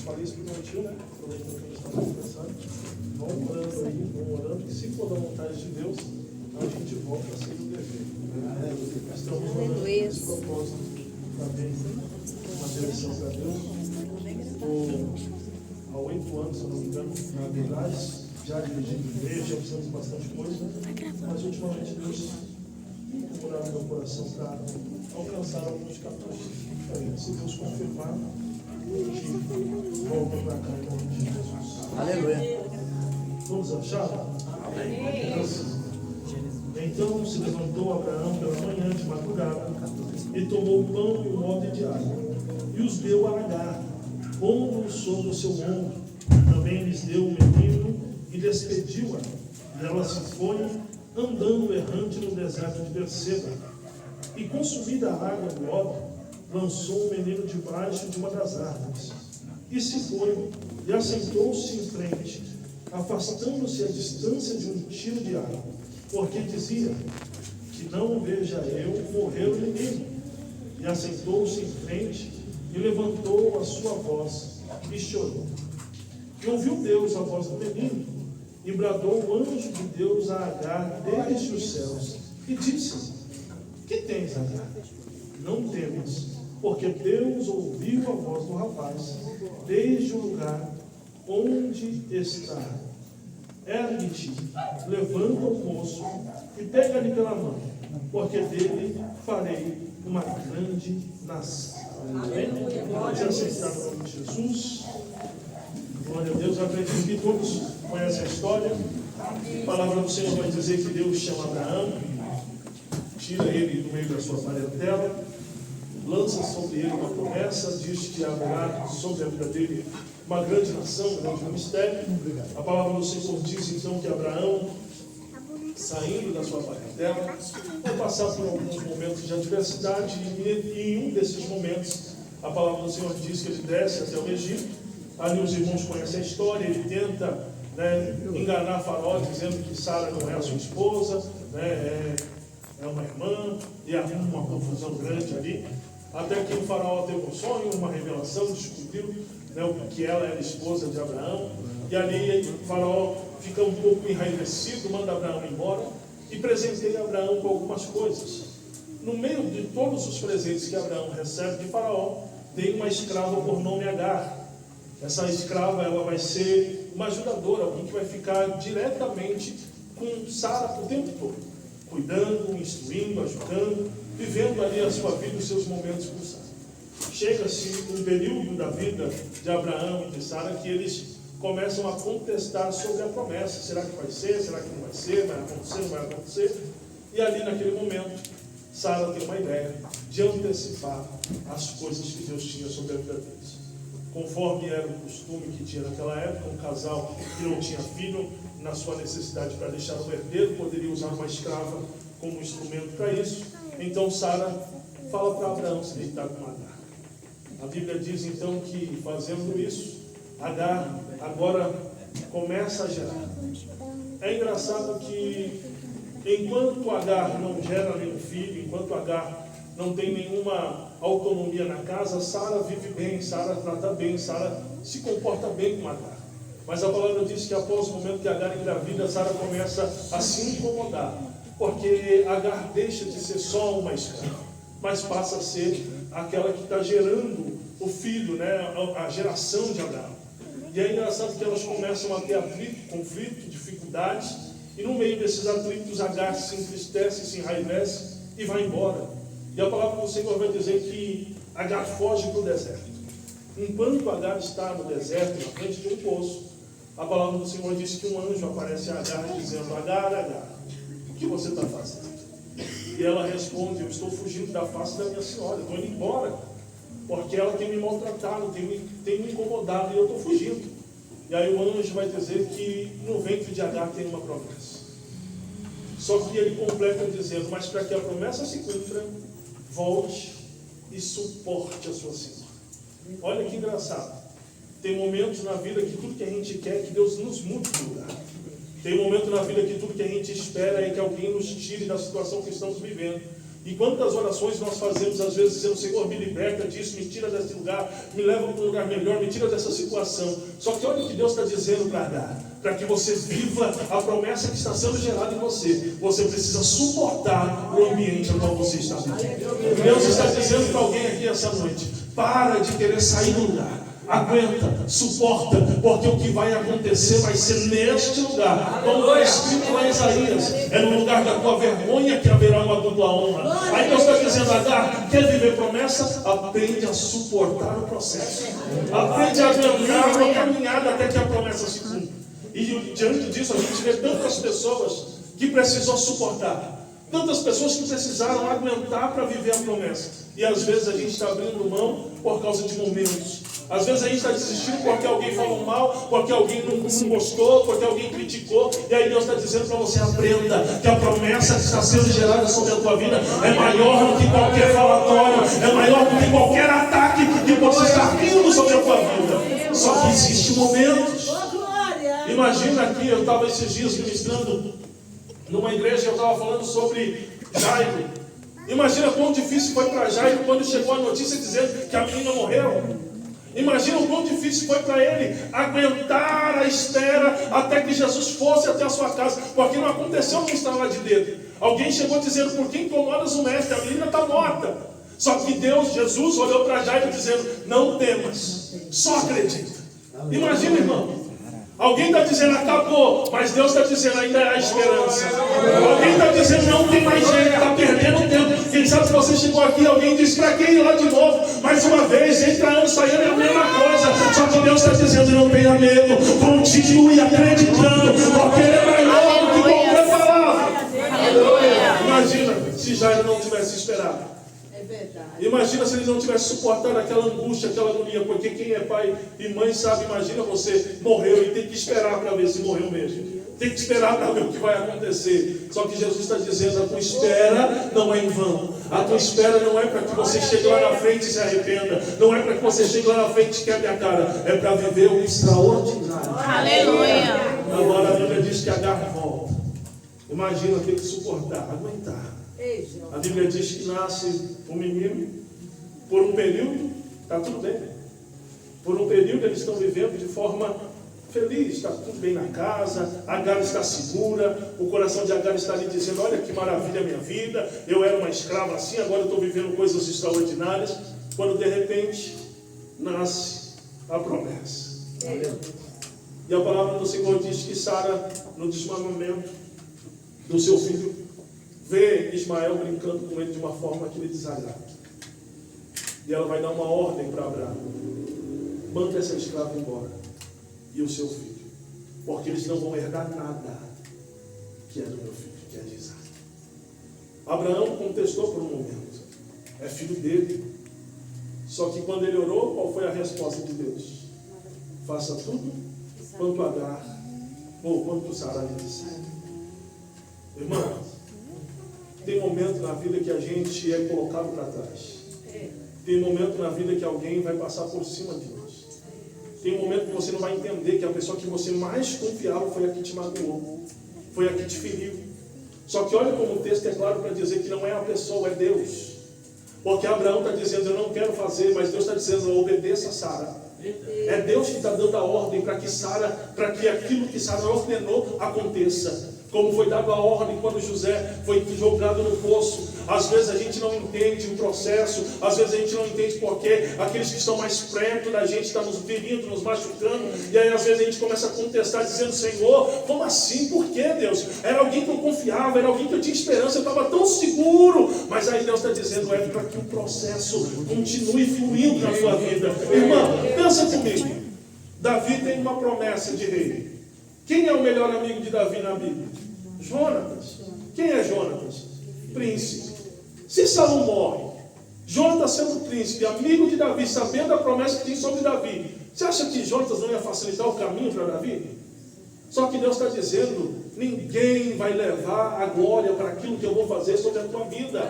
falei isso para o meu tio, né? Aproveitando que a gente está conversando. Vão orando aí, vão orando, que se for da vontade de Deus, a gente volta a ser o dever. Estamos orando com esse propósito também, uma direção para Deus. Há 8 anos, se não me engano, atrás, já dirigindo igreja, já fizemos bastante coisa, mas ultimamente Deus tem curado meu coração para alcançar alguns capítulos diferentes. Se Deus confirmar, a gente volta para cá em nome de Jesus. Aleluia. Vamos achar? Amém. Então se levantou Abraão pela manhã de madrugada e tomou o pão e o odre de água e os deu a Agar, pondo-o sobre o seu ombro. Também lhes deu o menino e despediu-a. E ela se foi andando errante no deserto de Berseba. E consumida a água do odre, lançou o menino debaixo de uma das árvores. E se foi e assentou-se em frente, afastando-se a distância de um tiro de água, porque dizia: que não veja eu morrer o menino. E assentou-se em frente e levantou a sua voz e chorou. E ouviu Deus a voz do menino, e bradou o anjo de Deus a Agar desde os céus, e disse: que tens, Agar? Não temas, porque Deus ouviu a voz do rapaz desde o lugar onde está. Ergue-te, levanta o moço e pega-lhe pela mão, porque dele farei uma grande nação. Amém? Vamos aceitar o nome de Jesus. Glória a Deus. Acredito que todos conhecem a história. A palavra do Senhor vai dizer que Deus chama Abraão, tira ele do meio da sua parentela, lança sobre ele uma promessa, diz que haverá sobre a vida dele uma grande nação, um grande mistério. A palavra do Senhor diz então que Abraão, saindo da sua parentela, vai passar por alguns momentos de adversidade, e em um desses momentos a palavra do Senhor diz que ele desce até o Egito. Ali os irmãos conhecem a história. Ele tenta enganar Faraó, dizendo que Sara não é a sua esposa, é uma irmã, e arruma uma confusão grande ali, até que o Faraó teve um sonho, uma revelação, descobriu que ela era esposa de Abraão, e ali o Faraó fica um pouco enraivecido, manda Abraão embora e presenteia Abraão com algumas coisas. No meio de todos os presentes que Abraão recebe de Faraó, tem uma escrava por nome Agar. Essa escrava, ela vai ser uma ajudadora, alguém que vai ficar diretamente com Sara o tempo todo, cuidando, instruindo, ajudando, vivendo ali a sua vida, os seus momentos com Sara. Chega-se um período da vida de Abraão e de Sara que eles começam a contestar sobre a promessa. Será que vai ser? Será que não vai ser? Vai acontecer? Não vai acontecer? E ali naquele momento, Sara tem uma ideia de antecipar as coisas que Deus tinha sobre a vida deles. Conforme era o costume que tinha naquela época, um casal que não tinha filho, na sua necessidade para deixar um herdeiro, poderia usar uma escrava como instrumento para isso. Então Sara fala para Abraão se deitar com Agar. A Bíblia diz então que, fazendo isso, Agar agora começa a gerar. É engraçado que enquanto Agar não gera nenhum filho, enquanto Agar não tem nenhuma autonomia na casa, Sara vive bem, Sara trata bem, Sara se comporta bem com Agar. Mas a palavra diz que após o momento que Agar engravida, Sara começa a se incomodar, porque Agar deixa de ser só uma escrava, mas passa a ser aquela que está gerando o filho, a geração de Abraão. E é engraçado que elas começam a ter atrito, conflito, dificuldades, e no meio desses atritos Agar se entristece, se enraivece e vai embora. E a palavra do Senhor vai dizer que Agar foge para o deserto. Enquanto Agar está no deserto, na frente de um poço, a palavra do Senhor diz que um anjo aparece a Agar dizendo: Agar, Agar, o que você está fazendo? E ela responde: eu estou fugindo da face da minha senhora, estou indo embora, porque ela tem me maltratado, tem me incomodado, e eu estou fugindo. E aí o anjo vai dizer que no ventre de Agar tem uma promessa. Só que ele completa dizendo: mas para que a promessa se cumpra, volte e suporte a sua senhora. Olha que engraçado. Tem momentos na vida que tudo que a gente quer é que Deus nos mude de lugar. Tem um momento na vida que tudo que a gente espera é que alguém nos tire da situação que estamos vivendo. E quantas orações nós fazemos, às vezes, dizendo: Senhor, me liberta disso, me tira desse lugar, me leva para um lugar melhor, me tira dessa situação. Só que olha o que Deus está dizendo para Agar: para que você viva a promessa que está sendo gerada em você, você precisa suportar o ambiente no qual você está vivendo. Deus está dizendo para alguém aqui essa noite: para de querer sair do lugar. Aguenta, suporta, porque o que vai acontecer vai ser neste lugar, como está escrito lá em Isaías: é no lugar da tua vergonha que haverá uma dupla honra. Aí Deus está dizendo: Agar, quer viver promessa? Aprende a suportar o processo, aprende a aguentar uma caminhada até que a promessa se cumpra. E diante disso a gente vê tantas pessoas que precisam suportar, tantas pessoas que precisaram aguentar para viver a promessa. E às vezes a gente está abrindo mão por causa de momentos. Às vezes a gente está desistindo porque alguém falou mal, porque alguém não gostou, porque alguém criticou. E aí Deus está dizendo para você: aprenda que a promessa que está sendo gerada sobre a tua vida é maior do que qualquer falatório, é maior do que qualquer ataque que possa estar vindo sobre a tua vida. Só que existem momentos. Imagina aqui, eu estava esses dias ministrando numa igreja, eu estava falando sobre Jairo. Imagina quão difícil foi para Jairo quando chegou a notícia dizendo que a menina morreu. Imagina o quão difícil foi para ele aguentar a espera até que Jesus fosse até a sua casa, porque não aconteceu um estalar de dedo. Alguém chegou dizendo: por que incomodas o mestre? A menina está morta. Só que Jesus olhou para Jairo dizendo: não temas, só acredita. Imagina, irmão. Alguém está dizendo: acabou, mas Deus está dizendo: ainda há esperança. Alguém está dizendo: não tem mais jeito, está perdendo tempo. Quem sabe se você chegou aqui, alguém disse: para quem ir lá de novo? Mais uma vez, entrando, saindo, é a mesma coisa. Só que Deus está dizendo: não tenha medo, continue acreditando, porque Ele é maior do que qualquer palavra. Imagina se Jairo não tivesse esperado. Imagina se ele não tivesse suportado aquela angústia, aquela agonia. Porque quem é pai e mãe sabe. Imagina você morreu e tem que esperar para ver se morreu mesmo. Tem que esperar para ver o que vai acontecer. Só que Jesus está dizendo: a tua espera não é em vão. A tua espera não é para que você chegue lá na frente e se arrependa. Não é para que você chegue lá na frente e quebre a cara. É para viver o extraordinário. Aleluia. Agora a Bíblia diz que Agar volta. Imagina ter que suportar, aguentar. A Bíblia diz que nasce um menino. Por um período está tudo bem. Por um período eles estão vivendo de forma feliz, está tudo bem na casa. Agar está segura. O coração de Agar está ali dizendo: olha que maravilha a minha vida, eu era uma escrava assim, agora eu estou vivendo coisas extraordinárias. Quando de repente nasce a promessa. E a palavra do Senhor diz que Sara, no desmamamento do seu filho, vê Ismael brincando com ele de uma forma que lhe desagrada. E ela vai dar uma ordem para Abraão: manda essa escrava embora e o seu filho, porque eles não vão herdar nada que é do meu filho, que é de Isaac. Abraão contestou por um momento: é filho dele. Só que quando ele orou, qual foi a resposta de Deus? Faça tudo quanto Agar ou quanto Sara lhe disser. Irmãos, tem momento na vida que a gente é colocado para trás. Tem momento na vida que alguém vai passar por cima de nós. Tem momento que você não vai entender que a pessoa que você mais confiava foi a que te magoou, foi a que te feriu. Só que olha como o texto é claro para dizer que não é a pessoa, é Deus. Porque Abraão está dizendo: eu não quero fazer, mas Deus está dizendo: obedeça a Sara. É Deus que está dando a ordem para que aquilo que Sara ordenou aconteça. Como foi dado a ordem quando José foi jogado no poço. Às vezes a gente não entende o processo, às vezes a gente não entende porque aqueles que estão mais perto da gente estão nos ferindo, nos machucando. E aí às vezes a gente começa a contestar dizendo: Senhor, como assim? Por que, Deus? Era alguém que eu confiava, era alguém que eu tinha esperança, eu estava tão seguro. Mas aí Deus está dizendo: é para que o processo continue fluindo na sua vida. Irmão, pensa comigo. Davi tem uma promessa de rei. Quem é o melhor amigo de Davi na Bíblia? Jonatas. Quem é Jonatas? Príncipe. Se Saul morre, Jonatas sendo príncipe, amigo de Davi, sabendo a promessa que tem sobre Davi, você acha que Jonatas não ia facilitar o caminho para Davi? Só que Deus está dizendo Ninguém vai levar a glória para aquilo que eu vou fazer sobre a tua vida.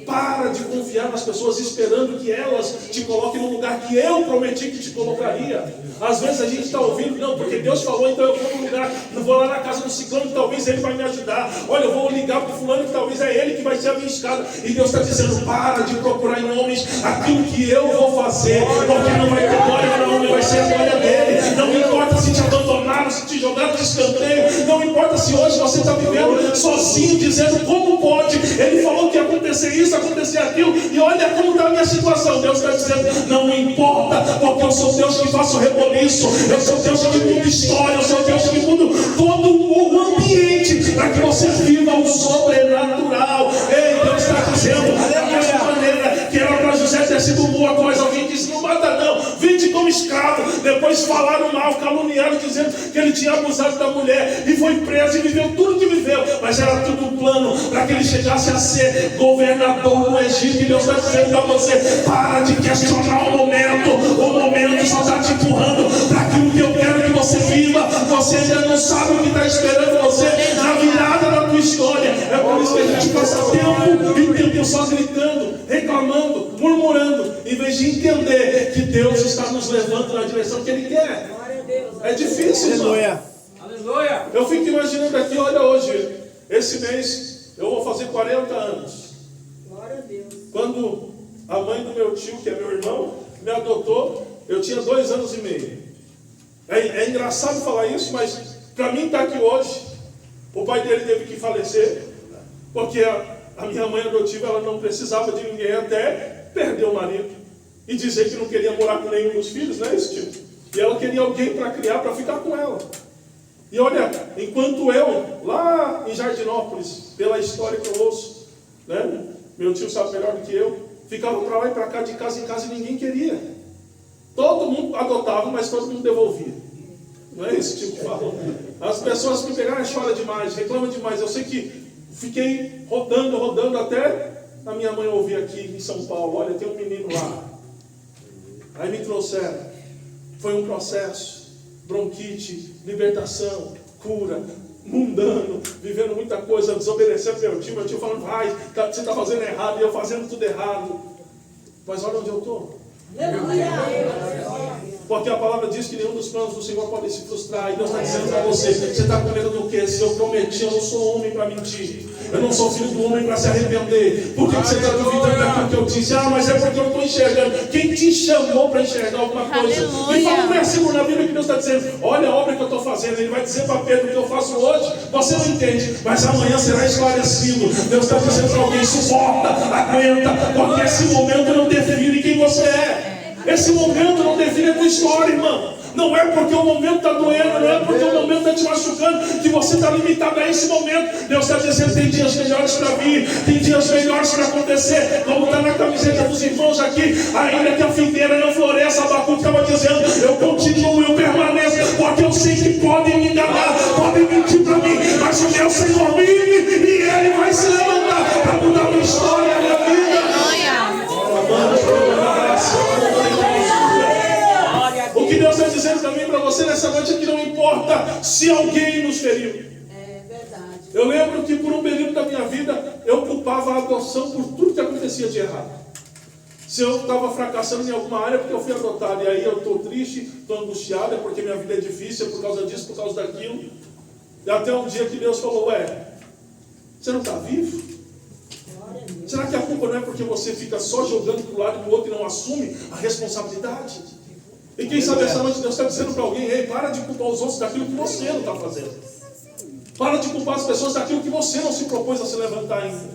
Para de confiar nas pessoas esperando que elas te coloquem no lugar que eu prometi que te colocaria. Às vezes a gente está ouvindo, não, porque Deus falou, então eu vou no lugar, não vou lá na casa do ciclano, que talvez ele vai me ajudar. Olha, eu vou ligar para o fulano, que talvez é ele que vai ser a minha escada. E Deus está dizendo, para de procurar em homens aquilo que eu vou fazer, porque não vai ter glória para homem, vai ser a glória dele. Não importa se te abandonaram, se te jogaram de escanteio, não importa se hoje você está vivendo sozinho, dizendo como pode. Ele falou que ia acontecer isso, acontecer aquilo, e olha como está a minha situação. Deus está dizendo, não importa, porque eu sou Deus que faço reboliço, eu sou Deus que muda história, eu sou Deus que muda todo o ambiente para que você viva o sobrenatural. Ei, Deus está dizendo, da mesma maneira que era para José ter sido morto, mas alguém disse, não mata não, vende como escravo. Depois falaram mal, caluniaram, dizendo que ele tinha abusado da mulher, e foi preso e viveu tudo que viveu, mas era tudo um plano para que ele chegasse a ser governador do Egito. E Deus está dizendo para você, para de questionar o momento só está te empurrando para aquilo que eu quero que você viva. Você ainda não sabe o que está esperando você na virada da tua história. É por isso que a gente passa tempo e tempo só gritando, reclamando, murmurando, em vez de entender que Deus está nos levando na direção que Ele quer. É difícil, irmão. Aleluia. Eu fico imaginando aqui, olha hoje, esse mês eu vou fazer 40 anos. Glória a Deus. Quando a mãe do meu tio, que é meu irmão, me adotou, eu tinha 2 anos e meio. É engraçado falar isso, mas para mim estar aqui hoje, o pai dele teve que falecer, porque a minha mãe adotiva, ela não precisava de ninguém até perder o marido e dizer que não queria morar com nenhum dos filhos, né, esse tipo. E ela queria alguém para criar, para ficar com ela. E olha, enquanto eu, lá em Jardinópolis, pela história que eu ouço, né, meu tio sabe melhor do que eu, ficava para lá e para cá, de casa em casa, e ninguém queria. Todo mundo adotava, mas todo mundo devolvia. Não é esse tipo de fala. As pessoas me pegaram, choram demais, reclamam demais. Eu sei que fiquei rodando até a minha mãe ouvir aqui em São Paulo. Olha, tem um menino lá. Aí me trouxeram. Foi um processo. Bronquite, libertação, cura, mundano, vivendo muita coisa, desobedecendo meu tio falando, vai, você está fazendo errado, e eu fazendo tudo errado. Mas olha onde eu estou. Porque a palavra diz que nenhum dos planos do Senhor pode se frustrar. E Deus está dizendo para você, você está com medo do quê? Se eu prometi, eu não sou homem para mentir. Eu não sou filho do homem para se arrepender. Por que você está duvidando daquilo que eu disse? Ah, mas é porque eu estou enxergando. Quem te chamou para enxergar alguma coisa? Aleluia. E fala um versículo na Bíblia que Deus está dizendo, olha a obra que eu estou fazendo. Ele vai dizer para Pedro, o que eu faço hoje, você não entende, mas amanhã será esclarecido. Deus está dizendo para alguém, suporta, aguenta, porque esse momento não define quem você é. Esse momento não define a tua história, irmão. Não é porque o momento está doendo, não é porque o momento está te machucando, que você está limitado a esse momento. Deus está dizendo, tem dias melhores para vir, tem dias melhores para acontecer. Como está na camiseta dos irmãos aqui, ainda que a figueira não floresça, Abacuque estava dizendo, eu continuo, eu permaneço, porque eu sei que podem me enganar, podem mentir para mim, mas o meu Senhor vive e Ele vai se levantar para mudar a minha história, a minha vida. O que Deus está dizendo também para você nessa noite é que não importa se alguém nos feriu. É verdade. Eu lembro que por um período da minha vida eu culpava a adoção por tudo que acontecia de errado. Se eu estava fracassando em alguma área porque eu fui adotado, e aí eu estou triste, estou angustiado, é porque minha vida é difícil, é por causa disso, por causa daquilo. E até um dia que Deus falou, você não está vivo? Será que a culpa não é porque você fica só jogando para um lado e para o outro e não assume a responsabilidade? E quem sabe essa noite Deus está dizendo para alguém, ei, para de culpar os outros daquilo que você não está fazendo. Para de culpar as pessoas daquilo que você não se propôs a se levantar ainda.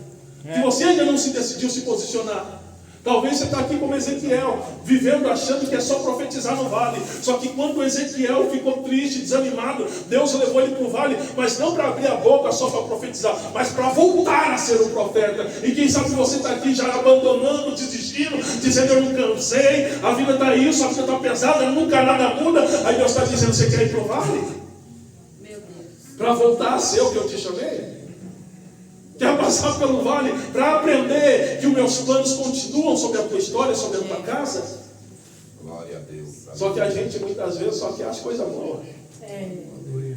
Que você ainda não se decidiu se posicionar. Talvez você está aqui como Ezequiel, vivendo achando que é só profetizar no vale. Só que quando Ezequiel ficou triste, desanimado, Deus levou ele para o vale, mas não para abrir a boca só para profetizar, mas para voltar a ser um profeta. E quem sabe você está aqui já abandonando, desistindo, dizendo eu não cansei, a vida está isso, a vida está pesada, nunca nada muda. Aí Deus está dizendo, você quer ir para o vale? Meu Deus. Para voltar a ser o que eu te chamei? Quer passar pelo vale para aprender que os meus planos continuam sobre a tua história, sobre a tua casa? Glória a Deus. Só que a gente muitas vezes só quer as coisas boas.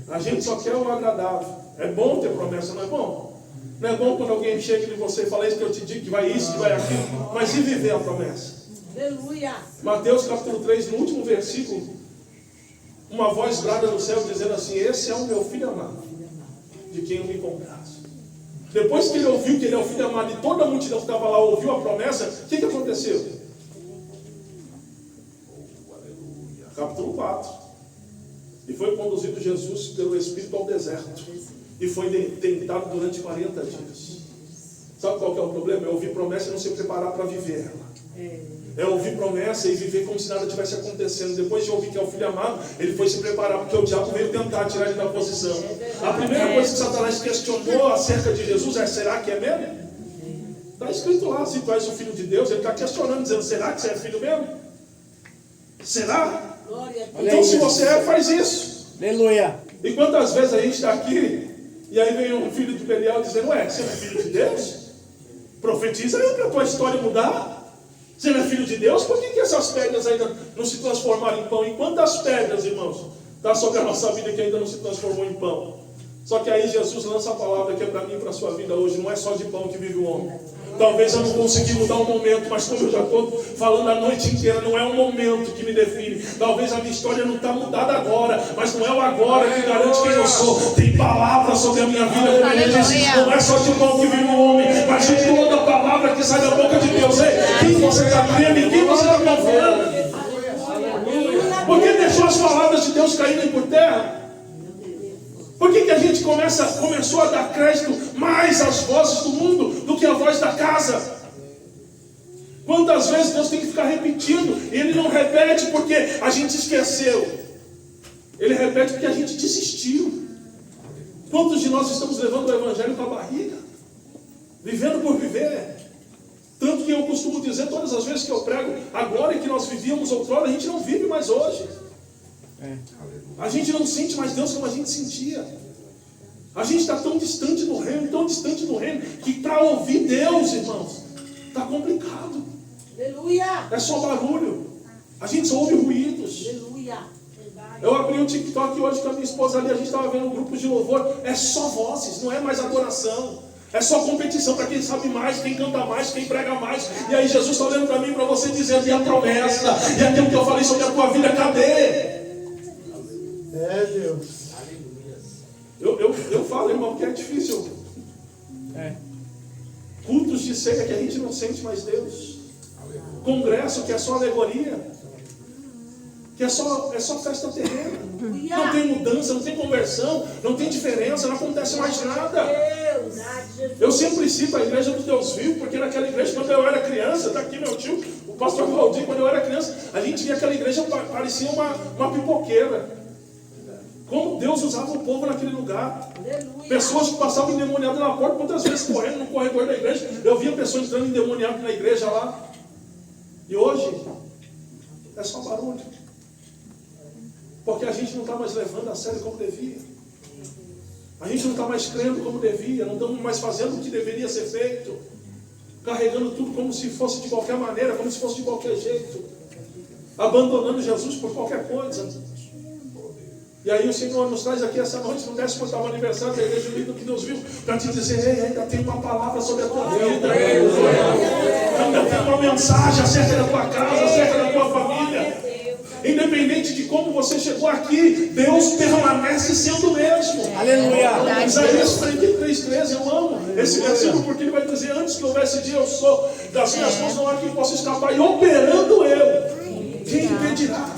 A gente só quer o agradável. É bom ter promessa, não é bom? Não é bom quando alguém chega de você e fala isso que eu te digo, que vai isso, que vai aquilo. Mas e viver a promessa? Aleluia. Mateus capítulo 3, no último versículo, uma voz brada do céu dizendo assim: esse é o meu filho amado, de quem eu me comprazo. Depois que ele ouviu que ele é o filho amado e toda a multidão que estava lá ouviu a promessa, o que aconteceu? Capítulo 4. E foi conduzido Jesus pelo Espírito ao deserto. E foi tentado durante 40 dias. Sabe qual que é o problema? É ouvir promessa e não se preparar para viver ela. É ouvir promessa e viver como se nada tivesse acontecendo. Depois de ouvir que é o filho amado, ele foi se preparar, porque o diabo veio tentar tirar ele da posição. A primeira coisa que Satanás questionou acerca de Jesus é: será que é mesmo? Está escrito lá: se tu és o filho de Deus. Ele está questionando, dizendo: será que você é filho mesmo? Será? Então se você é, faz isso. Aleluia. E quantas vezes a gente está aqui e aí vem um filho de Belial dizendo: ué, você não é filho de Deus? Profetiza aí para a tua história mudar. Você não é filho de Deus? Por que essas pedras ainda não se transformaram em pão? E quantas pedras, irmãos, está sobre a nossa vida que ainda não se transformou em pão? Só que aí Jesus lança a palavra que é para mim e para a sua vida hoje: não é só de pão que vive o homem. Talvez eu não consegui mudar um momento, mas como eu já estou falando a noite inteira, não é um momento que me define. Talvez a minha história não está mudada agora, mas não é o agora que garante quem eu sou. Tem palavra sobre a minha vida, como ele disse: não é só de pão que vive o homem, mas de toda a palavra que sai da boca de Deus. Ei, quem você está crendo e quem você está confiando? Por que deixou as palavras de Deus caírem por terra? Por que a gente começou a dar crédito mais às vozes do mundo do que à voz da casa? Quantas vezes Deus tem que ficar repetindo? E Ele não repete porque a gente esqueceu. Ele repete porque a gente desistiu. Quantos de nós estamos levando o Evangelho para a barriga? Vivendo por viver. Tanto que eu costumo dizer todas as vezes que eu prego: a glória que nós vivíamos outrora, a gente não vive mais hoje. A gente não sente mais Deus como a gente sentia. A gente está tão distante do reino, que para ouvir Deus, irmãos, está complicado. Aleluia. É só barulho. A gente só ouve ruídos. Aleluia. Eu abri um TikTok hoje com a minha esposa ali, a gente estava vendo um grupo de louvor. É só vozes, não é mais adoração. É só competição para quem sabe mais, quem canta mais, quem prega mais. E aí Jesus está olhando para mim, para você, dizendo: e a promessa, e aquilo que eu falei sobre a tua vida, cadê? É Deus. Eu falo, irmão, que é difícil. Cultos de ceia que a gente não sente mais Deus. Congresso que é só alegoria. Que é só festa terrena. Não tem mudança, não tem conversão, não tem diferença, não acontece mais nada. Eu sempre cito a igreja do Deus vivo, porque naquela igreja, quando eu era criança, está aqui meu tio, o pastor Valdir, quando eu era criança, a gente via aquela igreja, parecia uma pipoqueira. Como Deus usava o povo naquele lugar. Aleluia. Pessoas que passavam endemoniadas na porta, quantas vezes correndo no corredor da igreja, eu via pessoas entrando endemoniadas na igreja lá. E hoje é só barulho. Porque a gente não está mais levando a sério como devia. A gente não está mais crendo como devia. Não estamos mais fazendo o que deveria ser feito. Carregando tudo como se fosse de qualquer maneira, como se fosse de qualquer jeito. Abandonando Jesus por qualquer coisa. E aí o Senhor nos traz aqui essa noite, no 18º aniversário da Igreja Unida que Deus viu, para te dizer: ei, ainda tem uma palavra sobre a tua vida. Ainda tem uma mensagem acerca da tua casa, acerca da tua família. Independente de como você chegou aqui, Deus permanece sendo o mesmo. Aleluia. Isaías 33:13, eu amo esse versículo, porque ele vai dizer: antes que houvesse dia, eu sou, das minhas mãos não há quem possa escapar, e operando eu, quem impedirá?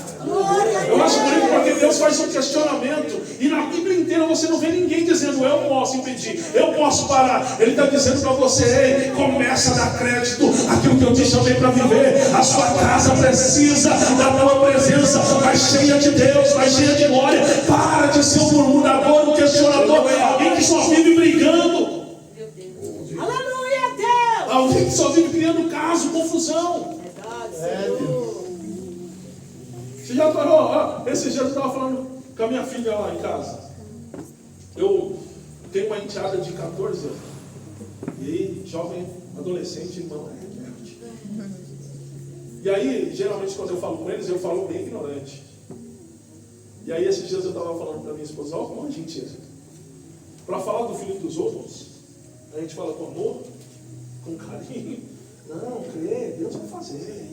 Eu acho bonito porque Deus faz um questionamento, e na Bíblia inteira você não vê ninguém dizendo: eu posso impedir, eu posso parar. Ele está dizendo para você: ei, começa a dar crédito àquilo que eu te chamei para viver. A sua casa precisa da tua presença, vai cheia de Deus, vai cheia de glória. Para de ser um murmurador, um questionador, alguém que só vive brigando, Aleluia, Deus. alguém que só vive criando caso, confusão. Você já parou? Esse dia eu estava falando com a minha filha lá em casa. Eu tenho uma enteada de 14 anos. E aí, jovem, adolescente, irmão, é rebelde. E aí, geralmente, quando eu falo com eles, eu falo bem ignorante. E aí esses dias eu estava falando para minha esposa, olha como a gente é. Para falar do filho dos outros, a gente fala com amor, com carinho. Não, crê, Deus vai fazer.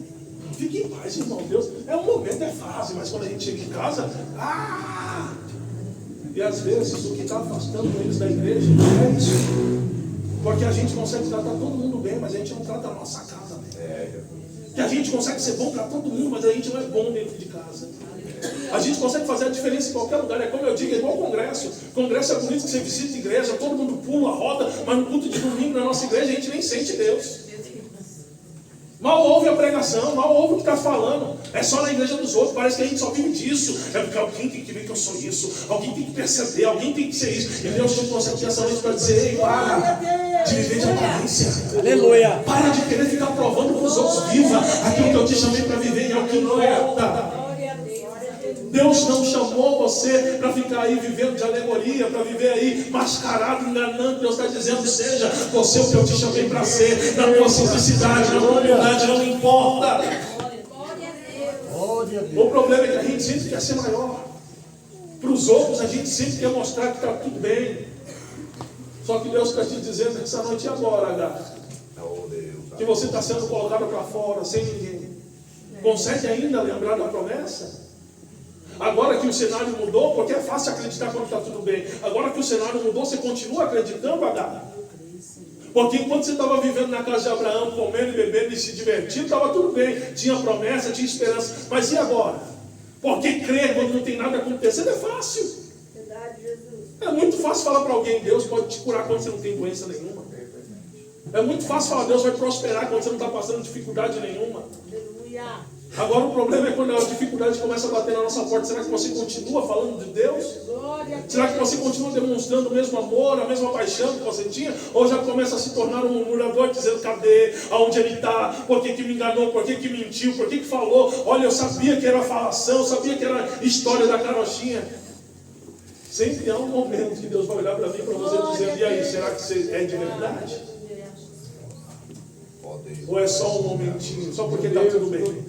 Fique em paz, irmão. Deus, é um momento, é fase, mas quando a gente chega em casa, E às vezes o que está afastando eles da igreja é isso. Porque a gente consegue tratar todo mundo bem, mas a gente não trata a nossa casa bem. Que a gente consegue ser bom para todo mundo, mas a gente não é bom dentro de casa. A gente consegue fazer a diferença em qualquer lugar. É como eu digo, é igual congresso. Congresso é bonito que você visita a igreja, todo mundo pula, roda, mas no culto de domingo na nossa igreja a gente nem sente Deus. Mal ouve a pregação, mal ouve o que está falando. É só na igreja dos outros, parece que a gente só vive disso. É porque alguém tem que ver que eu sou isso, alguém tem que perceber, alguém tem que ser isso. E Deus te concede essa noite para dizer, ei, para de viver de aparência. Aleluia. Para de querer ficar provando para os outros, viva aquilo que eu te chamei para viver, e é o que importa. Deus não chamou você para ficar aí vivendo de alegoria, para viver aí mascarado, enganando. Deus está dizendo, seja você o que eu te chamei para ser, na tua simplicidade, na tua humildade, não importa. O problema é que a gente sempre quer ser maior. Para os outros a gente sempre quer mostrar que está tudo bem. Só que Deus está te dizendo essa noite e agora, H, que você está sendo colocado para fora, sem ninguém. Consegue ainda lembrar da promessa? Agora que o cenário mudou, porque é fácil acreditar quando está tudo bem. Agora que o cenário mudou, você continua acreditando, H? Porque enquanto você estava vivendo na casa de Abraão, comendo e bebendo e se divertindo, estava tudo bem. Tinha promessa, tinha esperança. Mas e agora? Porque crer quando não tem nada acontecendo é fácil. Verdade, Jesus. É muito fácil falar para alguém, Deus pode te curar quando você não tem doença nenhuma. É muito fácil falar, Deus vai prosperar quando você não está passando dificuldade nenhuma. Aleluia. Agora o problema é quando a dificuldade começa a bater na nossa porta. Será que você continua falando de Deus? Glória a Deus. Será que você continua demonstrando o mesmo amor, a mesma paixão que você tinha? Ou já começa a se tornar um murmurador, dizendo, cadê? Aonde ele está? Por que me enganou? Por que mentiu? Por que falou? Olha, eu sabia que era falação, eu sabia que era história da carochinha. Sempre há um momento que Deus vai olhar para mim, para você, dizendo, e aí, será que você é de verdade? Ou é só um momentinho, só porque está tudo bem?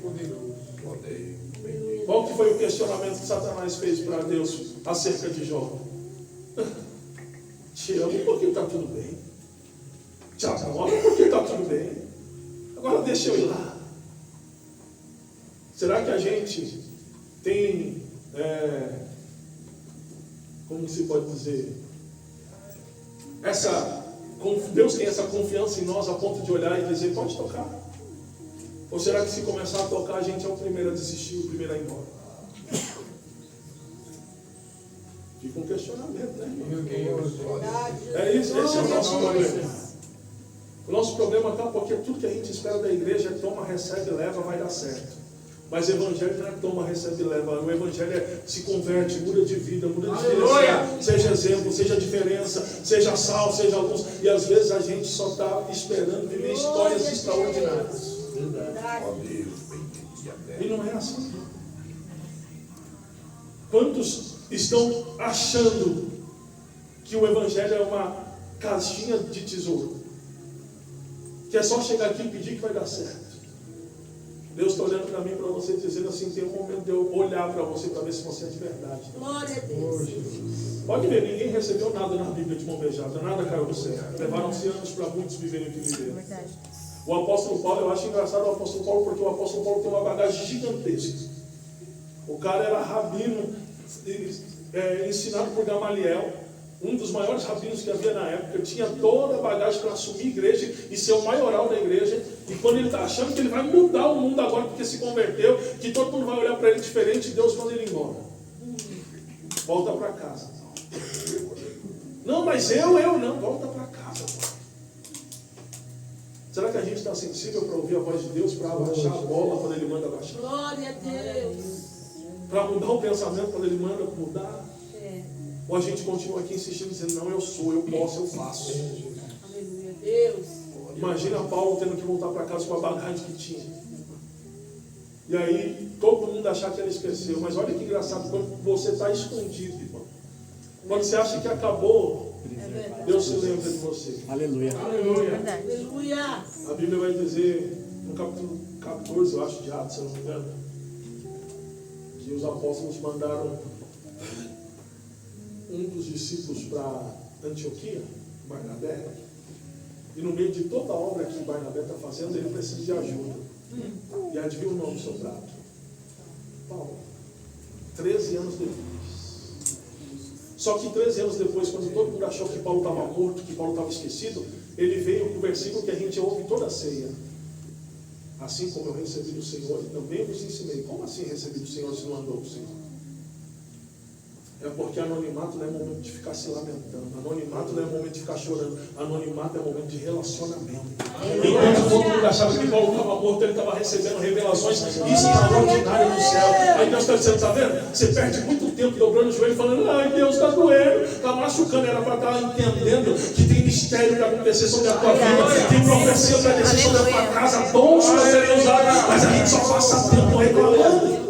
Qual que foi o questionamento que Satanás fez para Deus acerca de Jó? Te amo porque está tudo bem. Te adoro porque está tudo bem. Agora deixa eu ir lá. Será que a gente tem, como se pode dizer, Deus tem essa confiança em nós a ponto de olhar e dizer, pode tocar? Ou será que se começar a tocar, a gente é o primeiro a desistir, o primeiro a ir embora? Fica um questionamento, né? É isso, esse é o nosso problema. O nosso problema está porque tudo que a gente espera da igreja é toma, recebe, leva, vai dar certo. Mas o evangelho não é toma, recebe e leva. O evangelho é se converte, muda de vida, muda de direção. Seja exemplo, seja diferença, seja sal, seja luz. E às vezes a gente só está esperando viver histórias extraordinárias. E não é assim. Quantos estão achando que o evangelho é uma caixinha de tesouro? Que é só chegar aqui e pedir que vai dar certo. Deus está olhando para mim e para você, dizendo assim, tem um momento de eu olhar para você para ver se você é de verdade. Glória a Deus. Pode ver, ninguém recebeu nada na Bíblia de mão beijada, nada caiu do céu. Levaram-se anos para muitos viverem o que viveram. O apóstolo Paulo, eu acho engraçado o apóstolo Paulo, porque o apóstolo Paulo tem uma bagagem gigantesca. O cara era rabino, ensinado por Gamaliel, um dos maiores rabinos que havia na época. Tinha toda a bagagem para assumir a igreja e ser o maioral da igreja. E quando ele está achando que ele vai mudar o mundo agora porque se converteu, que todo mundo vai olhar para ele diferente, Deus manda ele embora. Volta para casa. Não, mas eu não. Volta para casa. Será que a gente está sensível para ouvir a voz de Deus, para abaixar a bola quando Ele manda abaixar? Glória a Deus. Para mudar o pensamento quando Ele manda mudar? Ou a gente continua aqui insistindo, dizendo, não, eu sou, eu posso, eu faço. Aleluia, Deus. Imagina Paulo tendo que voltar para casa com a bagagem que tinha. E aí, todo mundo achar que ele esqueceu. Mas olha que engraçado, quando você está escondido, irmão. Quando você acha que acabou, Deus se lembra de você. Aleluia. Aleluia. Aleluia. A Bíblia vai dizer, no capítulo 14, eu acho, de Atos, se eu não me engano, que os apóstolos mandaram um dos discípulos para Antioquia, Barnabé, e no meio de toda a obra que Barnabé está fazendo, ele precisa de ajuda. E adivinha o nome do seu prato? Paulo. 13 anos depois. Só que 13 anos depois, quando todo mundo achou que Paulo estava morto, que Paulo estava esquecido, ele veio com o versículo que a gente ouve toda a ceia. Assim como eu recebi do Senhor, e também vos ensinei. Como assim recebi do Senhor se não andou com o Senhor? É porque anonimato não é momento de ficar se lamentando. Anonimato não é momento de ficar chorando. Anonimato é momento de relacionamento. Enquanto todo mundo achava que Paulo estava morto, ele estava recebendo revelações extraordinárias do céu. Aí Deus está dizendo, está vendo? Você perde muito tempo dobrando o joelho falando, ai Deus, está doendo, está machucando. Era para estar entendendo que tem mistério para acontecer sobre a tua vida, tem profecia para descer sobre a tua casa, dons para serem usados, mas a gente só passa tempo reclamando.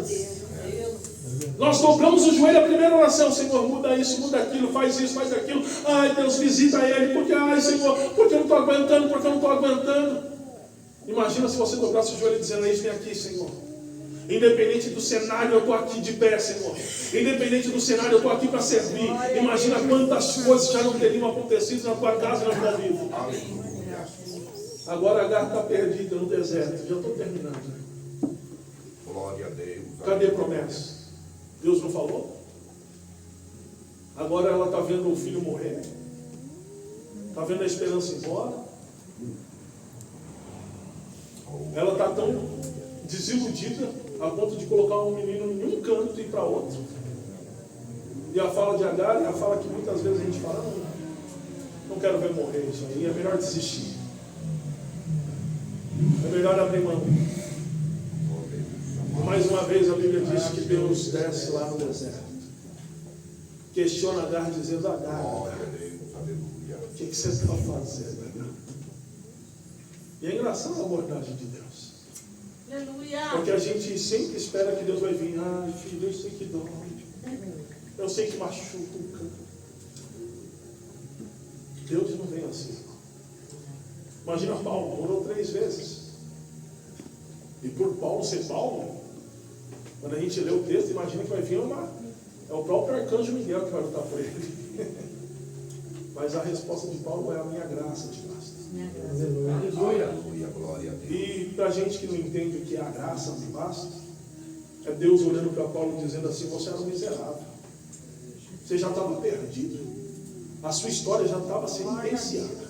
Nós dobramos o joelho, a primeira oração, Senhor, muda isso, muda aquilo, faz isso, faz aquilo. Ai, Deus, visita ele, porque, ai, Senhor, porque eu não estou aguentando, porque eu não estou aguentando. Imagina se você dobrasse o joelho dizendo, isso, vem aqui, Senhor. Independente do cenário, eu estou aqui de pé, Senhor. Independente do cenário, eu estou aqui para servir. Imagina quantas coisas já não teriam acontecido na tua casa e na tua vida. Agora a Agar está perdida no deserto. Já estou terminando. Glória a Deus. Cadê a promessa? Deus não falou? Agora ela está vendo o filho morrer? Está vendo a esperança ir embora? Ela está tão desiludida a ponto de colocar um menino em um canto e ir para outro. E a fala de Agar é a fala que muitas vezes a gente fala, não quero ver morrer isso aí, é melhor desistir. É melhor abrir mão. Mais uma vez a Bíblia diz que Deus desce lá no deserto. Questiona Agar dizendo, Agar, Glória a Deus. Aleluia. o que você está fazendo, Agar? E é engraçada a abordagem de Deus. Aleluia. Porque a gente sempre espera que Deus vai vir. Ai, filho, eu sei que dói. Eu sei que machuca. Deus não vem assim. Imagina Paulo, morou 3 vezes. E por Paulo ser Paulo, quando a gente lê o texto, imagina que vai vir é o próprio arcanjo Miguel que vai lutar por ele. Mas a resposta de Paulo é a minha graça te basta. Aleluia. Glória a Deus. E para a gente que não entende o que é a graça me basta, é Deus olhando para Paulo dizendo assim, você era um miserável. Você já estava perdido. A sua história já estava sentenciada.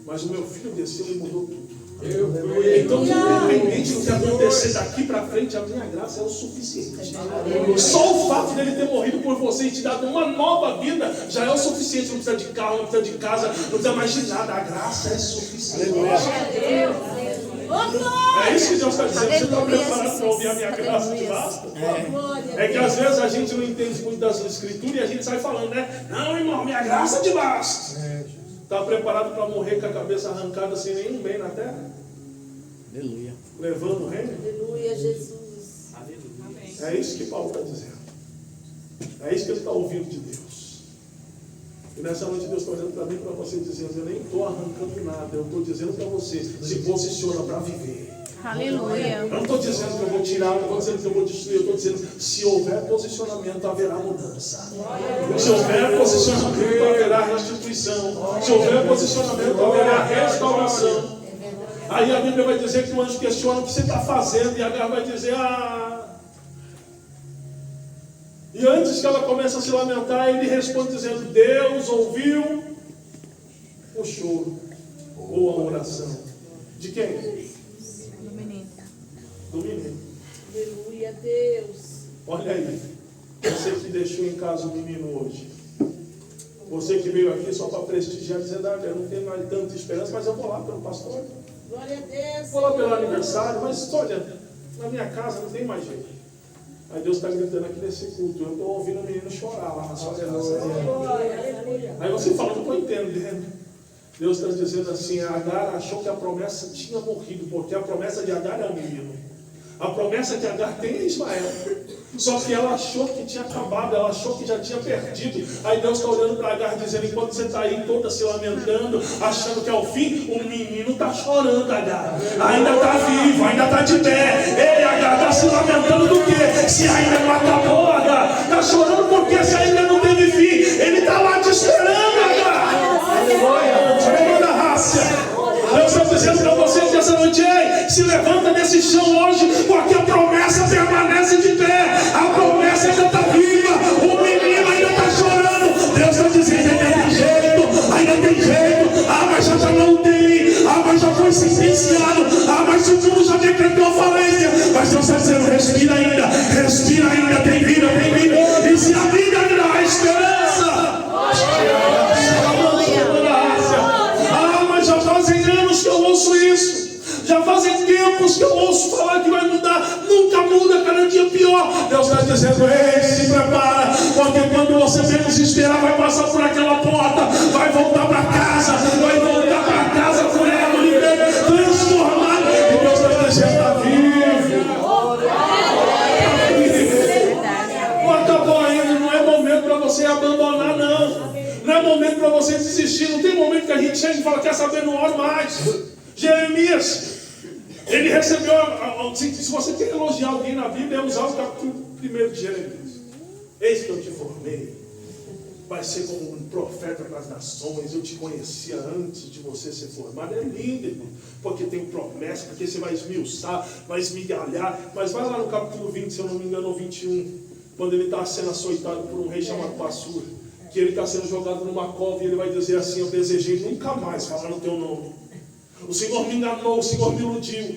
Mas o meu filho desceu e mudou tudo. Então, independente do que acontecer daqui para frente, a minha graça é o suficiente. Só o fato dele ter morrido por você e te dado uma nova vida já é o suficiente. Não precisa de carro, não precisa de casa, não precisa mais de nada. A graça é suficiente. É isso que Deus está dizendo. Você está preparado para ouvir a minha graça te basta? É que às vezes a gente não entende muito das escrituras e a gente sai falando, né? Não, irmão, minha graça te basta. Está preparado para morrer com a cabeça arrancada sem nenhum bem na terra? Aleluia. Levando o reino? Aleluia, Jesus. É isso que Paulo está dizendo. É isso que ele está ouvindo de Deus. E nessa noite Deus está olhando para mim e para você dizendo, eu nem estou arrancando nada, eu estou dizendo para você, se posiciona para viver. Aleluia. Eu não estou dizendo que eu vou tirar, não estou dizendo que eu vou destruir, eu estou dizendo, se houver posicionamento, haverá mudança. Se houver posicionamento, haverá restituição. Se houver posicionamento, haverá restauração. Aí a Bíblia vai dizer que o anjo questiona o que você está fazendo, e Agar vai dizer, E antes que ela comece a se lamentar, ele responde dizendo, Deus ouviu o choro, ou a oração. De quem? Do menino. Aleluia, Deus. Olha aí, você que deixou em casa o menino hoje, você que veio aqui só para prestigiar, dizendo, eu não tenho mais tanta esperança, mas eu vou lá pelo pastor, Glória a Deus. vou lá pelo aniversário, mas olha, na minha casa não tem mais jeito. Aí Deus está gritando aqui nesse culto, eu estou ouvindo o menino chorar lá na sua casa. Aleluia. Aí você fala, não estou entendendo. Deus está dizendo assim, Agar achou que a promessa tinha morrido, porque a promessa de Agar é o menino. A promessa que Agar tem é Ismael. Só que ela achou que tinha acabado, ela achou que já tinha perdido. Aí Deus está olhando para Agar dizendo, enquanto você está aí toda se lamentando, achando que é o fim, o menino está chorando, Agar. Ainda está vivo, ainda está de pé. Ei, Agar, está se lamentando do quê? Se ainda não acabou, Agar. Está chorando porque se ainda não teve fim. Ele está lá te esperando, Agar. Aleluia. Da raça. Deus está dizendo para vocês essa noite, ei, se levanta desse chão hoje, porque a promessa permanece de pé, a promessa ainda está viva, o menino ainda está chorando. Deus está dizendo, ainda tem jeito, mas já está na UTI, mas já foi sentenciado, mas o mundo já decretou a falência, mas Deus está dizendo, respira ainda, tem vida, e se a vida ainda há esperança. Já fazem anos que eu ouço isso. Já fazem tempos que eu ouço falar que vai mudar. Nunca muda, cada dia pior. Deus está dizendo, ei, se prepara. Porque quando você menos esperar, vai passar por aquela porta. Vai voltar para casa. Vai voltar para casa por ela. Transformado. E Deus está dizendo, está vivo. Não acabou ainda. Não é momento para você abandonar, não. Não é momento para você desistir. Não tem momento que a gente chega e fala, quer saber, não oro mais. Jeremias, ele recebeu, se você quer elogiar alguém na Bíblia, é usar o capítulo 1 de Jeremias. Eis que eu te formei, vai ser como um profeta para as nações, eu te conhecia antes de você ser formado. É lindo, irmão, porque tem promessa, porque você vai esmiuçar, vai esmigalhar. Mas vai lá no capítulo 20, se eu não me engano, ou 21, quando ele está sendo açoitado por um rei chamado Passur, que ele está sendo jogado numa cova, e ele vai dizer assim, eu desejei nunca mais falar no teu nome. O Senhor me enganou, o Senhor me iludiu.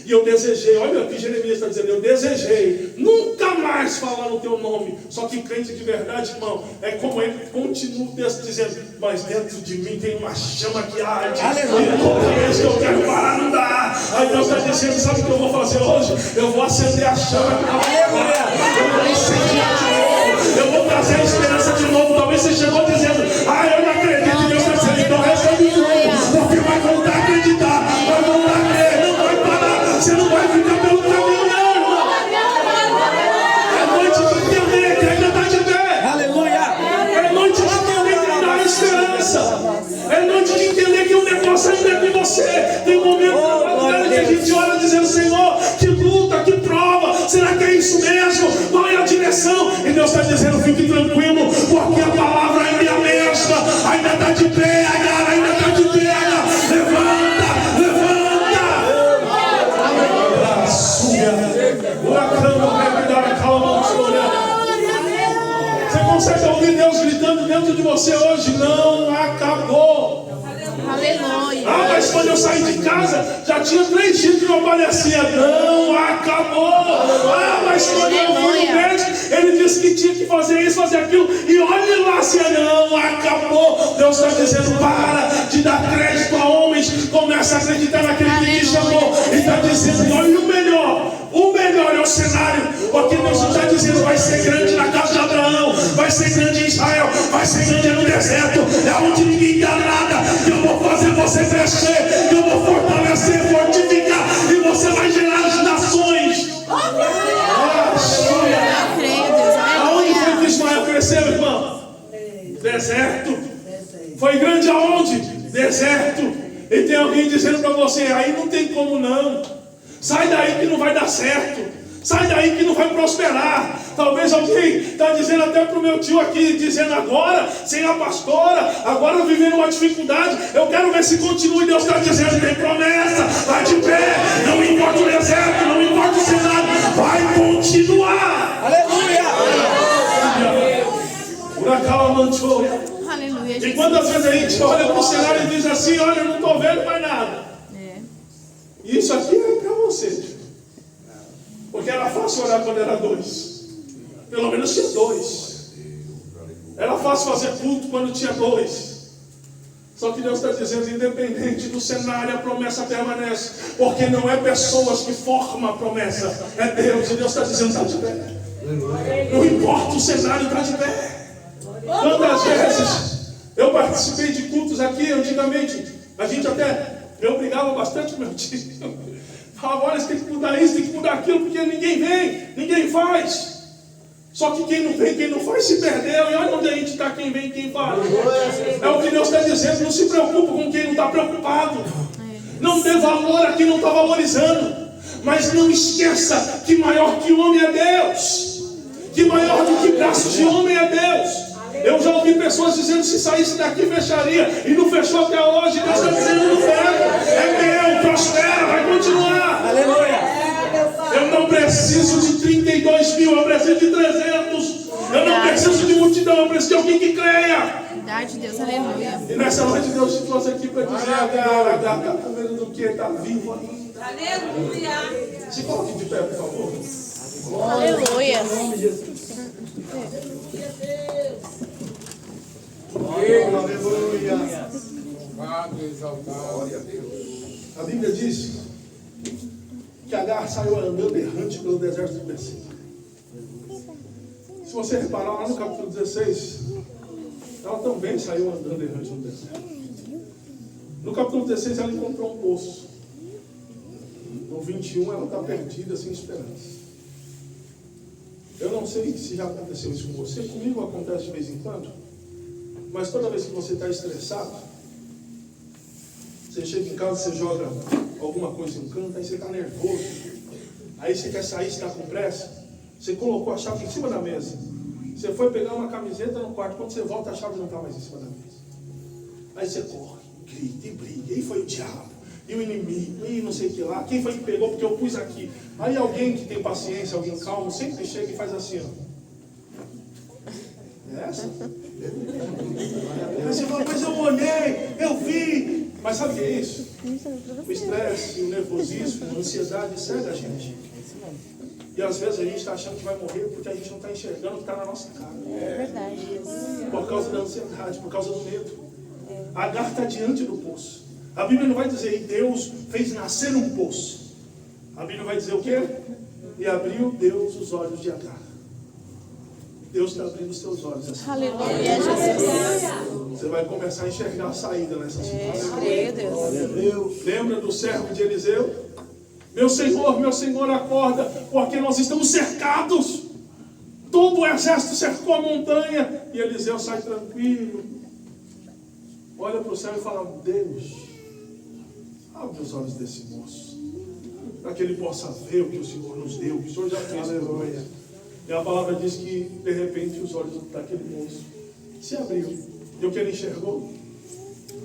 E eu desejei, olha o que Jeremias está dizendo, eu desejei nunca mais falar no teu nome. Só que crente de verdade, irmão, é como ele continua o texto dizendo, mas dentro de mim tem uma chama que arde. Aleluia. E toda vez que eu quero parar, não dá. Aí Deus está dizendo, sabe o que eu vou fazer hoje? Eu vou acender a chama que está fora. Eu vou incendiar de novo. Eu vou trazer a esperança de novo. Talvez você chegou dizendo, eu não acredito. E Deus está dizendo, então recebe de novo. Porque vai voltar a acreditar, vai voltar a crer, não vai parar. Você não vai ficar pelo caminho, não, irmão. É noite de entender que ainda está de pé. Aleluia. É noite de entender que ainda há esperança. É noite de entender que o negócio ainda é com você. Tem momentos na batalha que a gente olha dizendo, Senhor, que luta, que prova. Será que é isso mesmo? Qual é a direção? E Deus está dizendo, fique tranquilo, porque a palavra ainda é a mesma. Ainda está de pé, ainda está de pé. Levanta. Você consegue ouvir Deus gritando dentro de você hoje? Não acabou. Aleluia. Mas quando eu saí de casa, já tinha 3 dias que não aparecia. Não acabou. Mas quando eu fui no médico, ele disse que tinha que fazer isso, fazer aquilo. E olhe lá se não acabou. Deus está dizendo, para de dar crédito a homens. Começa a acreditar naquele que te chamou. E está dizendo, olha o melhor. O melhor é o cenário, porque Deus está dizendo, vai ser grande na casa de Abraão, vai ser grande em Israel, vai ser grande no deserto, é onde ninguém dá nada. Eu vou fazer você crescer, eu vou fortalecer, fortificar, e você vai gerar as nações. Aonde foi que Ismael cresceu, irmão? Deserto. Foi grande aonde? Deserto. E tem alguém dizendo para você, aí não tem como não. Sai daí que não vai dar certo. Sai daí que não vai prosperar. Talvez alguém está dizendo até para o meu tio aqui, dizendo agora, sem a pastora, agora vivendo uma dificuldade. Eu quero ver se continua. E Deus está dizendo, tem promessa, vai de pé. Não importa o deserto, não importa o cenário, vai continuar. Aleluia. Huracão manchou. Aleluia. E quantas vezes a gente olha para o cenário e diz assim, olha, eu não estou vendo mais nada. Isso aqui é para você. Porque era fácil orar quando era 2. Pelo menos tinha 2. Era fácil fazer culto quando tinha 2. Só que Deus está dizendo, independente do cenário, a promessa permanece. Porque não é pessoas que formam a promessa, é Deus. E Deus está dizendo, está de pé. Não importa o cenário, está de pé. Quantas vezes eu participei de cultos aqui antigamente, eu brigava bastante com meu tio. Falava, olha, você tem que mudar isso, tem que mudar aquilo, porque ninguém vem, ninguém faz. Só que quem não vem, quem não faz, se perdeu. E olha onde a gente está, quem vem, quem faz. É o que Deus está dizendo. Não se preocupe com quem não está preocupado. Não dê valor a quem não está valorizando. Mas não esqueça que maior que homem é Deus. Que maior do que braços de homem é Deus. Eu já ouvi pessoas dizendo: se saísse daqui fecharia. E não fechou até hoje. Deus está dizendo: não fecha. É meu, prospera, vai continuar. Aleluia. Eu não preciso de 32 mil, eu preciso de 300. Eu não preciso de multidão, eu preciso de alguém que creia. Verdade, Deus, aleluia. E nessa noite Deus te trouxe aqui para dizer: Agar, está com medo do que? Está vivo ainda. Aleluia. Se coloque de pé, por favor. Aleluia. Aleluia, Deus. Aleluia. Glória a Deus. A Bíblia diz que Agar saiu andando errante pelo deserto do Berseba. Se você reparar lá no capítulo 16, ela também saiu andando errante no deserto. No capítulo 16 ela encontrou um poço. No 21 ela está perdida, sem esperança. Eu não sei se já aconteceu isso com você. Comigo acontece de vez em quando. Mas toda vez que você está estressado, você chega em casa, você joga alguma coisa em um canto, aí você está nervoso. Aí você quer sair, você está com pressa. Você colocou a chave em cima da mesa. Você foi pegar uma camiseta no quarto. Quando você volta, a chave não está mais em cima da mesa. Aí você corre, grita e briga. E foi o diabo, e o inimigo, e não sei o que lá. Quem foi que pegou porque eu pus aqui? Aí alguém que tem paciência, alguém calmo, sempre chega e faz assim, ó. É essa? Aí você fala: mas eu olhei, eu vi. Mas sabe o que é isso? O estresse, o nervosismo, a ansiedade cega a gente. E às vezes a gente está achando que vai morrer porque a gente não está enxergando o que está na nossa cara. É verdade. Por causa da ansiedade, por causa do medo. Agar está diante do poço. A Bíblia não vai dizer: e Deus fez nascer um poço. A Bíblia vai dizer o quê? E abriu Deus os olhos de Agar. Deus está abrindo os seus olhos. Assim. Aleluia, Jesus. Você vai começar a enxergar a saída nessa situação. Creio, Deus. Lembra do servo de Eliseu? Meu Senhor, acorda, porque nós estamos cercados. Todo o exército cercou a montanha. E Eliseu sai tranquilo. Olha para o céu e fala: Deus, abre os olhos desse moço, para que ele possa ver o que o Senhor nos deu, o que o Senhor já fez por nós. E a palavra diz que, de repente, os olhos daquele moço se abriram. E o que ele enxergou?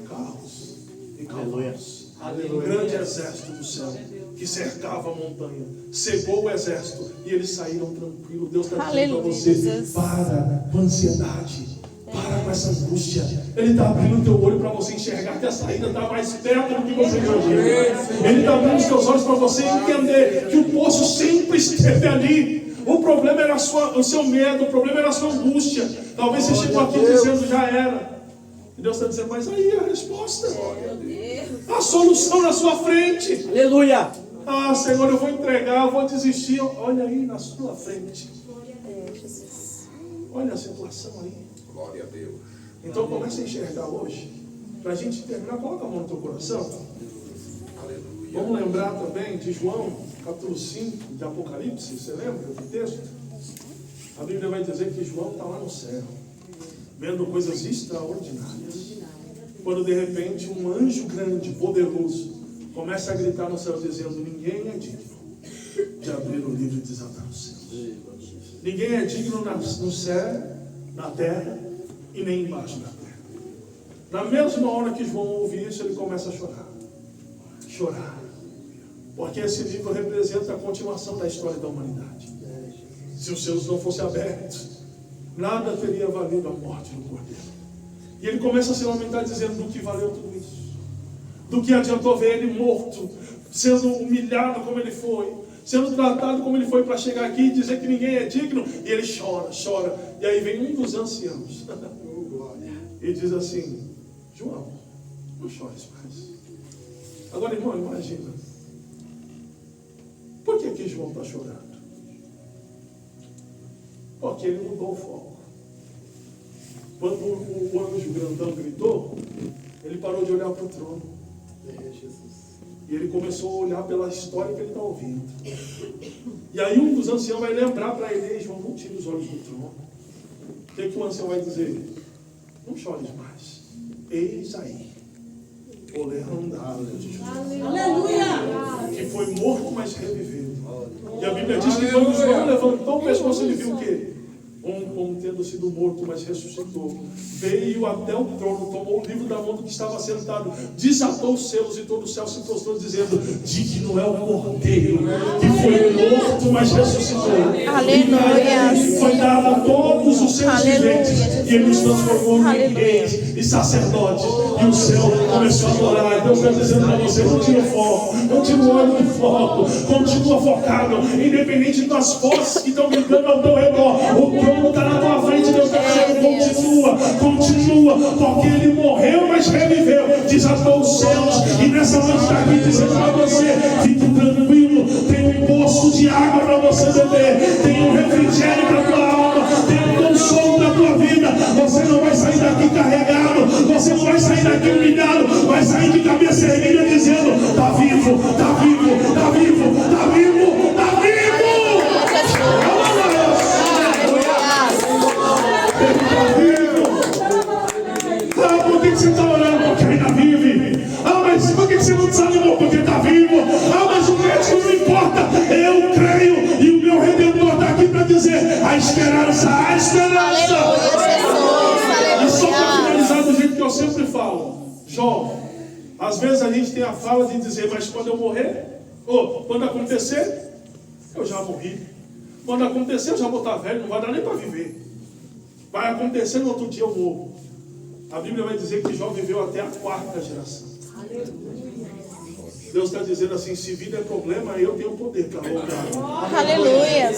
Carros e cavalos. Um grande exército do céu que cercava a montanha. Cegou o exército e eles saíram tranquilos. Deus está dizendo para você: para com a ansiedade. Para com essa angústia. Ele está abrindo o teu olho para você enxergar que a saída está mais perto do que você imagina. Ele está abrindo os teus olhos para você entender que o poço sempre esteve ali. O problema era o seu medo, o problema era a sua angústia. Talvez você chegou aqui dizendo: já era. E Deus está dizendo: mas aí a resposta, a solução na sua frente. Aleluia. Ah, Senhor, eu vou entregar, eu vou desistir. Olha aí na sua frente. Olha a situação aí. Glória a Deus. Então comece a enxergar hoje. Para a gente terminar, coloca a mão no teu coração. Aleluia. Vamos lembrar também de João, capítulo 5 de Apocalipse. Você lembra do texto? A Bíblia vai dizer que João está lá no céu, vendo coisas extraordinárias. Quando de repente um anjo grande, poderoso, começa a gritar no céu dizendo: ninguém é digno de abrir o livro e desatar os céus. Ninguém é digno no céu, na terra e nem embaixo da terra. Na mesma hora que João ouve isso, ele começa a chorar. Chorar. Porque esse livro representa a continuação da história da humanidade. Se os céus não fossem abertos, nada teria valido a morte do Cordeiro. E ele começa a se lamentar dizendo: do que valeu tudo isso? Do que adiantou ver ele morto, sendo humilhado como ele foi, sendo tratado como ele foi, para chegar aqui e dizer que ninguém é digno? E ele chora, chora. E aí vem um dos anciãos e diz assim: João, não chores mais. Agora, irmão, imagina, por que João está chorando? Porque ele mudou o foco. Quando o anjo grandão gritou, ele parou de olhar para o trono. E ele começou a olhar pela história que ele está ouvindo. E aí um dos anciãos vai lembrar para ele: João, não tire os olhos do trono. O que o ancião vai dizer? Não chores mais. Eis aí o leão da de Judá. Aleluia. Que foi morto, mas reviveu. E a Bíblia diz que quando João levantou o pescoço, ele viu o quê? Como tendo sido morto, mas ressuscitou. Veio até o trono, tomou o livro da mão do que estava sentado, desatou os selos e todo o céu se prostrou, dizendo: digno é o Cordeiro, que foi morto, mas ressuscitou. Aleluia. E foi dado a todos os seus viventes, e ele nos transformou em reis e sacerdotes. E o céu começou a adorar. Deus está dizendo para você: não tira o foco, não tira o olho do foco, continua focado, independente das forças que estão gritando ao teu redor. O trono está na tua frente. Deus está dizendo: continua, porque ele morreu, mas reviveu, desatou os céus. E nessa noite está aqui dizendo para você: fique tranquilo, tem um poço de água para você beber, tem um refrigério para a tua alma, tem um consolo para a tua vida. Você não vai sair daqui carregado, você não vai sair daqui humilhado, vai sair de cabeça erguida dizendo: está vivo, está vivo, está vivo, está vivo, está vivo. Por que você está orando? Porque ainda vive. Mas por que você não desanimou? Porque está vivo. Mas o médico não importa. Eu creio e o meu Redentor está aqui para dizer: a esperança, a esperança. E só para finalizar do jeito que eu sempre falo, Jó, às vezes a gente tem a fala de dizer: mas quando eu morrer, ou quando acontecer, eu já morri. Quando acontecer, eu já vou estar velho, não vai dar nem para viver. Vai acontecer, no outro dia eu morro. A Bíblia vai dizer que Jó viveu até a 4ª geração. Deus está dizendo assim: se vida é problema, eu tenho poder para voltar. Aleluia.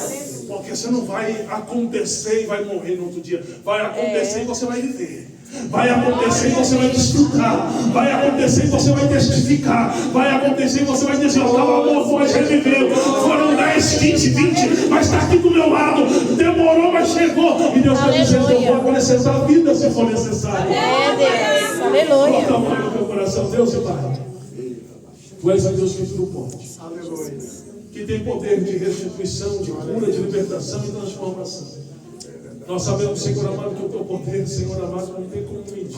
Porque você não vai acontecer e vai morrer no outro dia. Vai acontecer e você vai viver. Vai acontecer e você vai desfrutar. Vai acontecer e você vai testificar. Vai acontecer e você vai dizer: eu estava morto, mas reviveu. Foram 10, 15, 20, mas está aqui do meu lado. Demorou, mas chegou. E Deus está dizendo: eu vou acrescentar a vida se for necessário. Deus. Aleluia. Bota a mão no teu coração. Deus e Pai, Tu és a Deus que tudo pode. Que tem poder de restituição, de cura, de libertação e transformação. Nós sabemos, Senhor amado, que o Teu poder, Senhor amado, não tem como medir.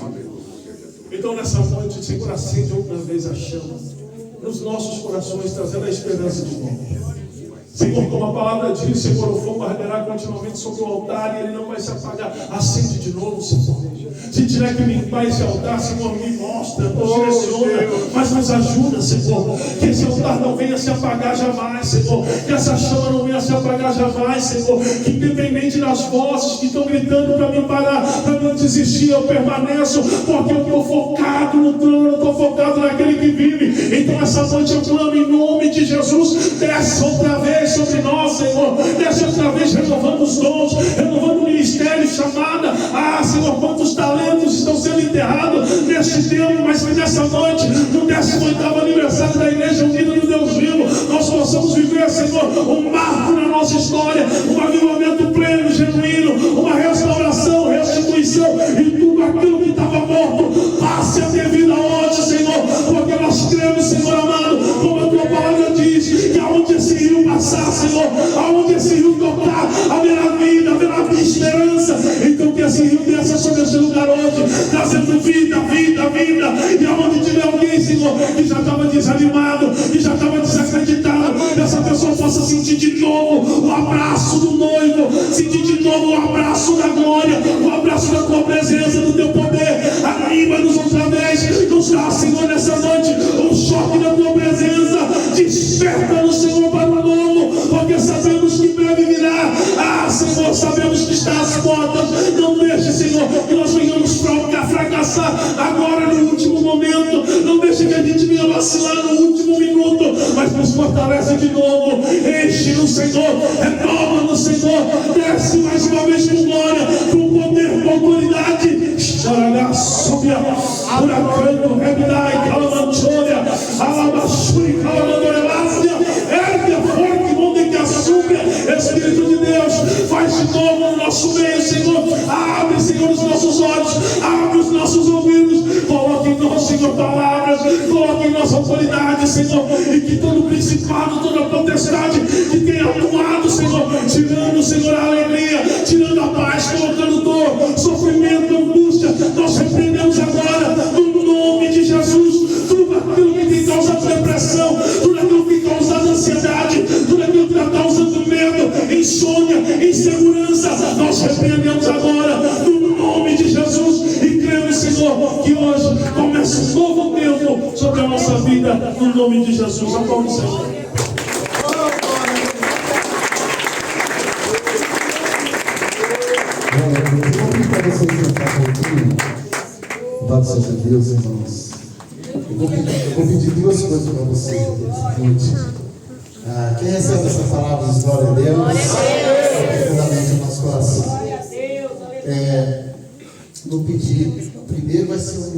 Então nessa noite, Senhor, acende outra vez a chama nos nossos corações, trazendo a esperança de volta. Senhor, como a palavra diz, Senhor, o fogo arderá continuamente sobre o altar e ele não vai se apagar. Acende de novo, Senhor. Se tiver que limpar esse altar, Senhor, me mostra, nos direciona, mas nos ajuda, Senhor. Que esse altar não venha se apagar jamais, Senhor. Que essa chama não venha se apagar jamais, Senhor. Que independente das vozes que estão gritando para me parar, para não desistir, eu permaneço, porque eu estou focado no trono, eu estou focado naquele que vive. Então essa noite eu clamo em nome de Jesus: desce outra vez sobre nós, Senhor. Desce outra vez renovando os dons, renovando o ministério, chamada. Senhor, quantos talentos estão sendo enterrados neste tempo, mas que nessa noite, no 18º aniversário da Igreja Unida do Deus Vivo, nós possamos viver, Senhor, um marco na nossa história, um avivamento pleno, genuíno, uma restauração, restituição, e tudo aquilo que estava morto passe a ter vida hoje, Senhor, porque nós cremos, Senhor amado, como a Tua palavra diz, que aonde esse rio passar, Senhor, aonde esse rio tocar, haverá vida, haverá esperança. Então que esse rio desça sobre esse lugar hoje, trazendo vida, vida, vida. E aonde tiver alguém, Senhor, que já estava desanimado, que já estava desacreditado, essa pessoa possa sentir de novo o abraço do noivo, sentir de novo o abraço da glória, o abraço da Tua presença, do Teu poder. Anima-nos outra vez, nos dá, Senhor, nessa noite um choque da Tua presença. Desperta-nos, Senhor, para o novo, porque sabemos que breve virá. Senhor, sabemos que está às portas. Não deixe, Senhor, que nós venhamos fracassar agora no último momento. Não deixe que a gente venha vacilar no último minuto, mas nos fortalece de novo. Enche no Senhor, renova no Senhor. Desce mais uma vez com glória, com poder, com autoridade. Xaragá, subia, huracano, rebidai, calamanchôria, alabachuri, calamandorelácia. Ergue a forte, mundo que assume. Espírito de Deus, faz de novo no nosso meio, Senhor. Abre, Senhor, os nossos olhos, abre os nossos ouvidos. Coloque em nós, Senhor, palavras, coloque em nossa autoridade, Senhor, e que todo principado, toda potestade que tenha atuado insônia, insegurança, nós repreendemos agora, no nome de Jesus, e cremos, Senhor, que hoje começa um novo tempo sobre a nossa vida, no nome de Jesus. Aplaude o Senhor. Eu vou pedir para vocês sentar um pouquinho. Louvado seja Deus, irmãos. Eu vou pedir duas coisas para vocês nessa noite. Quem recebe essa palavra diz glória a Deus. Profundamente no nosso coração. Vou pedir, primeiro vai ser um minuto.